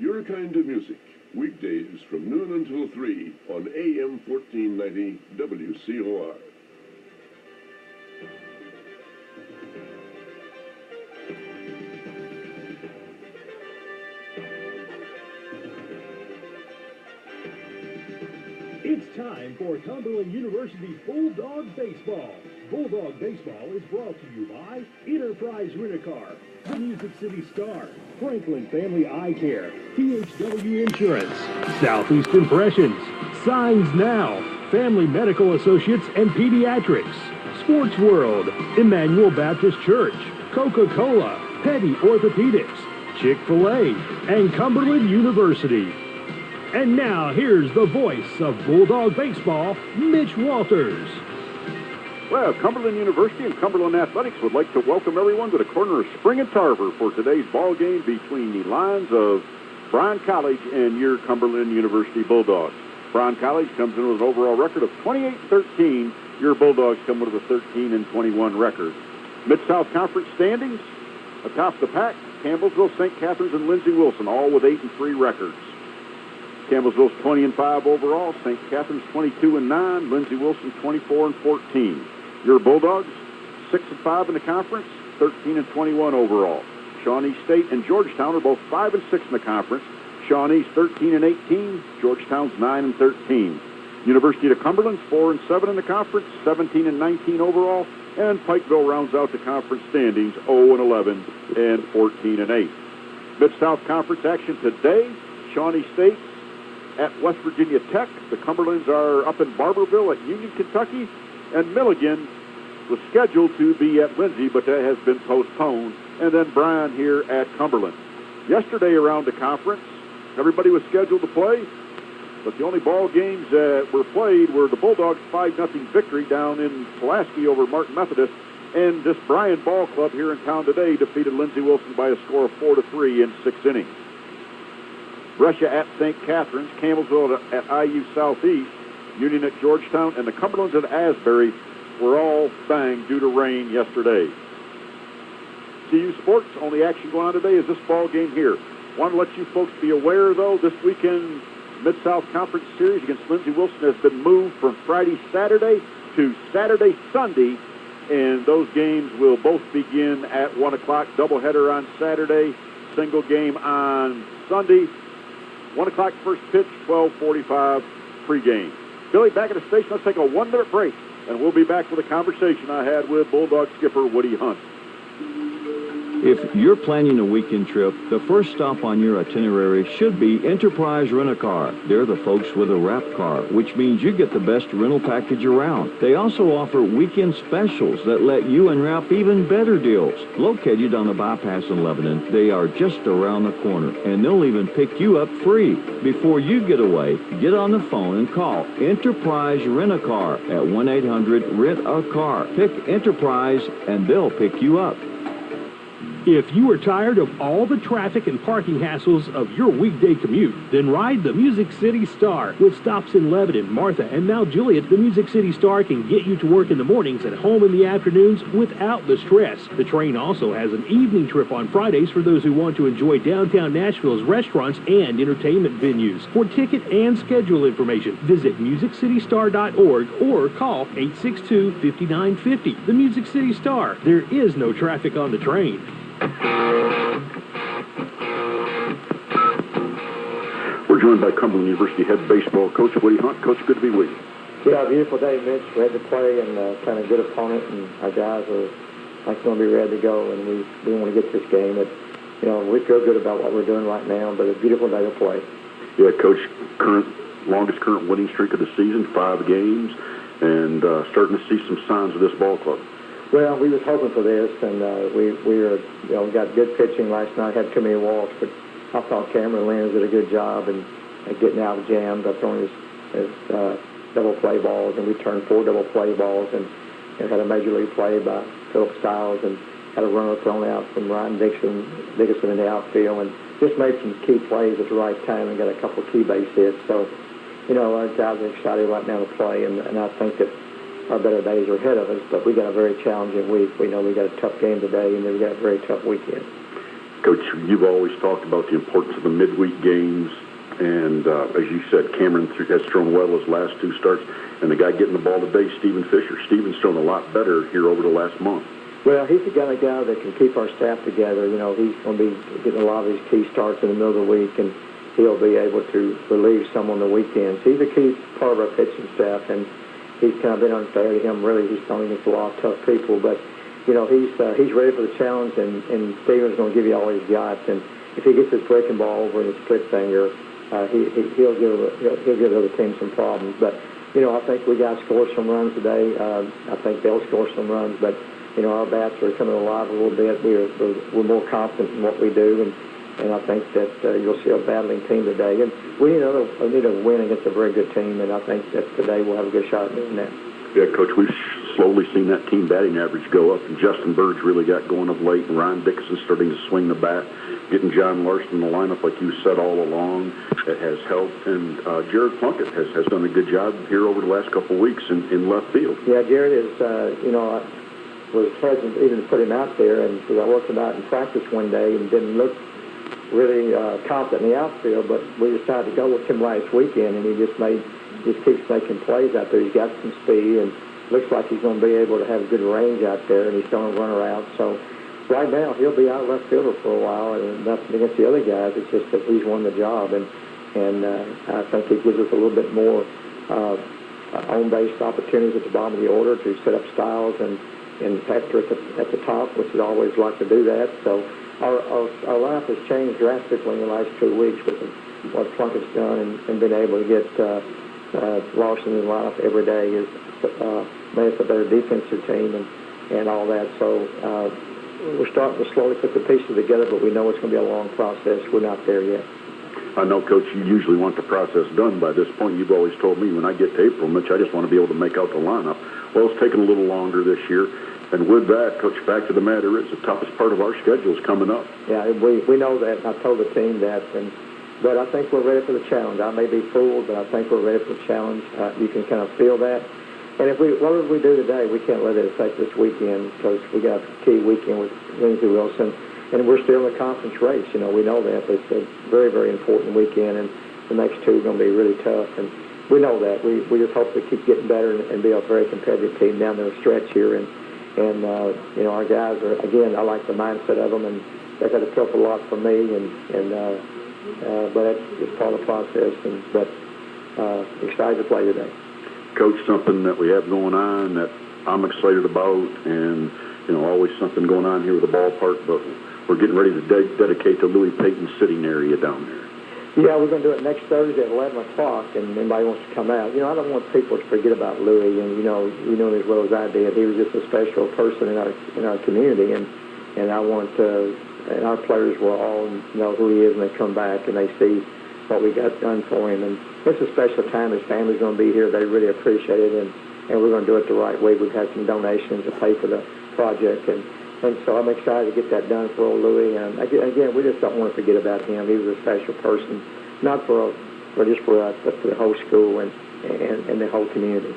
Your kind of music, weekdays from noon until 3 on AM 1490 WCOR. It's time for Cumberland University Bulldog Baseball. Bulldog Baseball is brought to you by Enterprise Rent-A-Car, the Music City Star, Franklin Family Eye Care, THW Insurance, Southeast Impressions, Signs Now, Family Medical Associates and Pediatrics, Sports World, Emmanuel Baptist Church, Coca-Cola, Petty Orthopedics, Chick-fil-A, and Cumberland University. And now, here's the voice of Bulldog Baseball, Mitch Walters. Well, Cumberland University and Cumberland Athletics would like to welcome everyone to the corner of Spring and Tarver for today's ball game between the lines of Bryan College and your Cumberland University Bulldogs. Bryan College comes in with an overall record of 28-13. Your Bulldogs come with a 13-21 record. Mid-South Conference standings, atop the pack, Campbellsville, St. Catharines, and Lindsey Wilson, all with 8-3 records. Campbellsville's 20-5 overall, St. Catharines 22-9, Lindsey Wilson 24-14. Your Bulldogs 6-5 in the conference, 13-21 overall. Shawnee State and Georgetown are both 5-6 in the conference. Shawnee's 13-18, Georgetown's 9-13. University of Cumberland's 4-7 in the conference, 17-19 overall, and Pikeville rounds out the conference standings 0-11 and 14-8. Mid-South Conference action today, Shawnee State at West Virginia Tech. The Cumberlands are up in Barberville at Union, Kentucky, and Milligan was scheduled to be at Lindsay, but that has been postponed. And then Bryan here at Cumberland. Yesterday around the conference, everybody was scheduled to play, but the only ball games that were played were the Bulldogs' 5-0 victory down in Pulaski over Martin Methodist, and this Bryan Ball Club here in town today defeated Lindsey Wilson by a score of 4-3 in 6 innings. Brescia at St. Catharines, Campbellsville at IU Southeast, Union at Georgetown, and the Cumberlands at Asbury were all banged due to rain yesterday. CU Sports, only action going on today is this ball game here. Want to let you folks be aware, though, this weekend Mid-South Conference Series against Lindsey Wilson has been moved from Friday, Saturday to Saturday, Sunday, and those games will both begin at 1 o'clock, doubleheader on Saturday, single game on Sunday. 1 o'clock first pitch, 12:45 pregame. Billy, back at the station. Let's take a 1-minute break, and we'll be back with a conversation I had with Bulldog skipper Woody Hunt. If you're planning a weekend trip, the first stop on your itinerary should be Enterprise Rent-A-Car. They're the folks with a wrap car, which means you get the best rental package around. They also offer weekend specials that let you unwrap even better deals. Located on the bypass in Lebanon, they are just around the corner, and they'll even pick you up free. Before you get away, get on the phone and call Enterprise Rent-A-Car at 1-800-RENT-A-CAR. Pick Enterprise, and they'll pick you up. If you are tired of all the traffic and parking hassles of your weekday commute, then ride the Music City Star. With stops in Lebanon, Martha, and Mount Juliet, the Music City Star can get you to work in the mornings and home in the afternoons without the stress. The train also has an evening trip on Fridays for those who want to enjoy downtown Nashville's restaurants and entertainment venues. For ticket and schedule information, visit MusicCityStar.org or call 862-5950. The Music City Star. There is no traffic on the train. We're joined by Cumberland University head baseball coach Woody Hunt. Coach, good to be with you. Yeah, beautiful day, Mitch. We had to play and kind of good opponent, and our guys are like going to be ready to go, and we want to get this game. But, you know, we feel good about what we're doing right now, but a beautiful day to play. Yeah, Coach, longest current winning streak of the season, 5 games, and starting to see some signs of this ball club. Well, we was hoping for this, and we got good pitching last night. Had too many walks, but I thought Cameron Lynn did a good job in getting out of jams. I throwing his double play balls, and we turned 4 double play balls, and had a major league play by Philip Stiles, and had a runner thrown out from Ryan Dickinson in the outfield, and just made some key plays at the right time and got a couple of key base hits. So, you know, our guys are excited right now to play, and I think that our better days are ahead of us, but we got a very challenging week. We know we got a tough game today, and then we got a very tough weekend. Coach, you've always talked about the importance of the midweek games, and as you said, Cameron has thrown well his last 2 starts, and the guy getting the ball today, Stephen Fisher. Stephen's thrown a lot better here over the last month. Well, he's the kind of guy that can keep our staff together. You know, he's going to be getting a lot of these key starts in the middle of the week, and he'll be able to relieve some on the weekends. He's a key part of our pitching staff, and he's kind of been unfair to him. Really, he's thrown against a lot of tough people, but you know, he's ready for the challenge, and Stephen's going to give you all he's got. And if he gets his breaking ball over in his split finger, he'll give the other team some problems. But you know, I think we got to score some runs today. I think they'll score some runs, but you know, our bats are coming alive a little bit. We're more confident in what we do, and I think that you'll see a battling team today. And we need a win against a very good team, and I think that today we'll have a good shot at doing that. Yeah, Coach, we've slowly seen that team batting average go up, and Justin Bird's really got going of late, and Ryan Dickinson's starting to swing the bat, getting John Larson in the lineup like you said all along. It has helped, and Jared Plunkett has done a good job here over the last couple of weeks in left field. Yeah, Jared is, you know, I was hesitant even to put him out there, and because I worked him out in practice one day and didn't look really confident in the outfield, but we decided to go with him last weekend, and he just keeps making plays out there. He's got some speed, and looks like he's going to be able to have good range out there, and he's going to run around. So right now he'll be out left fielder for a while, and nothing against the other guys. It's just that he's won the job, and I think he gives us a little bit more on-base opportunities at the bottom of the order to set up Styles and Hector at the top, which is always like to do that. So our lineup has changed drastically in the last 2 weeks with what Plunkett's done and been able to get Larson in the lineup every day has made us a better defensive team and all that. So we're starting to slowly put the pieces together, but we know it's going to be a long process. We're not there yet. I know, Coach, you usually want the process done by this point. You've always told me when I get to April, Mitch, I just want to be able to make out the lineup. Well, it's taken a little longer this year. And with that, Coach, fact of the matter is the toughest part of our schedule is coming up. Yeah, we know that, and I told the team that. But I think we're ready for the challenge. I may be fooled, but I think we're ready for the challenge. You can kind of feel that. And whatever we do today, we can't let it affect this weekend because we got a key weekend with Lindsey Wilson. And we're still in the conference race. You know, we know that. It's a very, very important weekend, and the next 2 are going to be really tough. And we know that. We just hope to keep getting better and be a very competitive team down the stretch here. And you know, our guys are, again, I like the mindset of them, and they've had to tough a lot for me, but that's just part of the process. But excited to play today. Coach, something that we have going on that I'm excited about, and you know, always something going on here with the ballpark, but we're getting ready to dedicate the Louis Payton sitting area down there. Yeah, we're going to do it next Thursday at 11 o'clock, and anybody wants to come out. You know, I don't want people to forget about Louis, and you know him as well as I did. He was just a special person in our community, and I want and our players will all know who he is when they come back and they see what we got done for him. And it's a special time. His family's going to be here. They really appreciate it, and we're going to do it the right way. We've had some donations to pay for the project, and so I'm excited to get that done for old Louis. And again, we just don't want to forget about him. He was a special person, not just for us, but for the whole school and the whole community.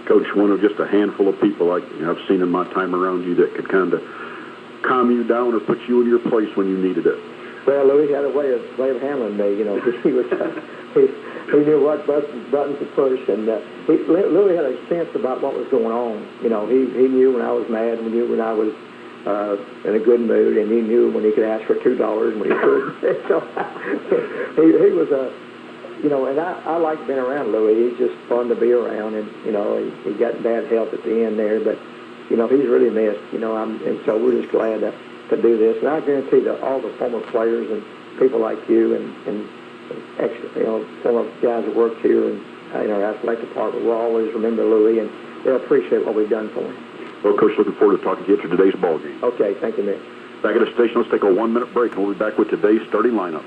Coach, one of just a handful of people I've seen in my time around you that could kind of calm you down or put you in your place when you needed it. Well, Louis had a way of handling me. You know, he was he knew what buttons to push, and Louis had a sense about what was going on. You know, he knew when I was mad, and he knew when I was in a good mood, and he knew when he could ask for $2 and when he couldn't. So he was you know, and I like being around Louis. He's just fun to be around, and you know, he got bad health at the end there, but you know, he's really missed. You know, and so we're just glad to do this. And I guarantee that all the former players and people like you and extra, you know, former guys that worked here and in our athletic department will always remember Louis, and they'll appreciate what we've done for him. Well, Coach, looking forward to talking to you after today's ball game. Okay, thank you, Nick. Back at the station, let's take a 1-minute break, and we'll be back with today's starting lineup.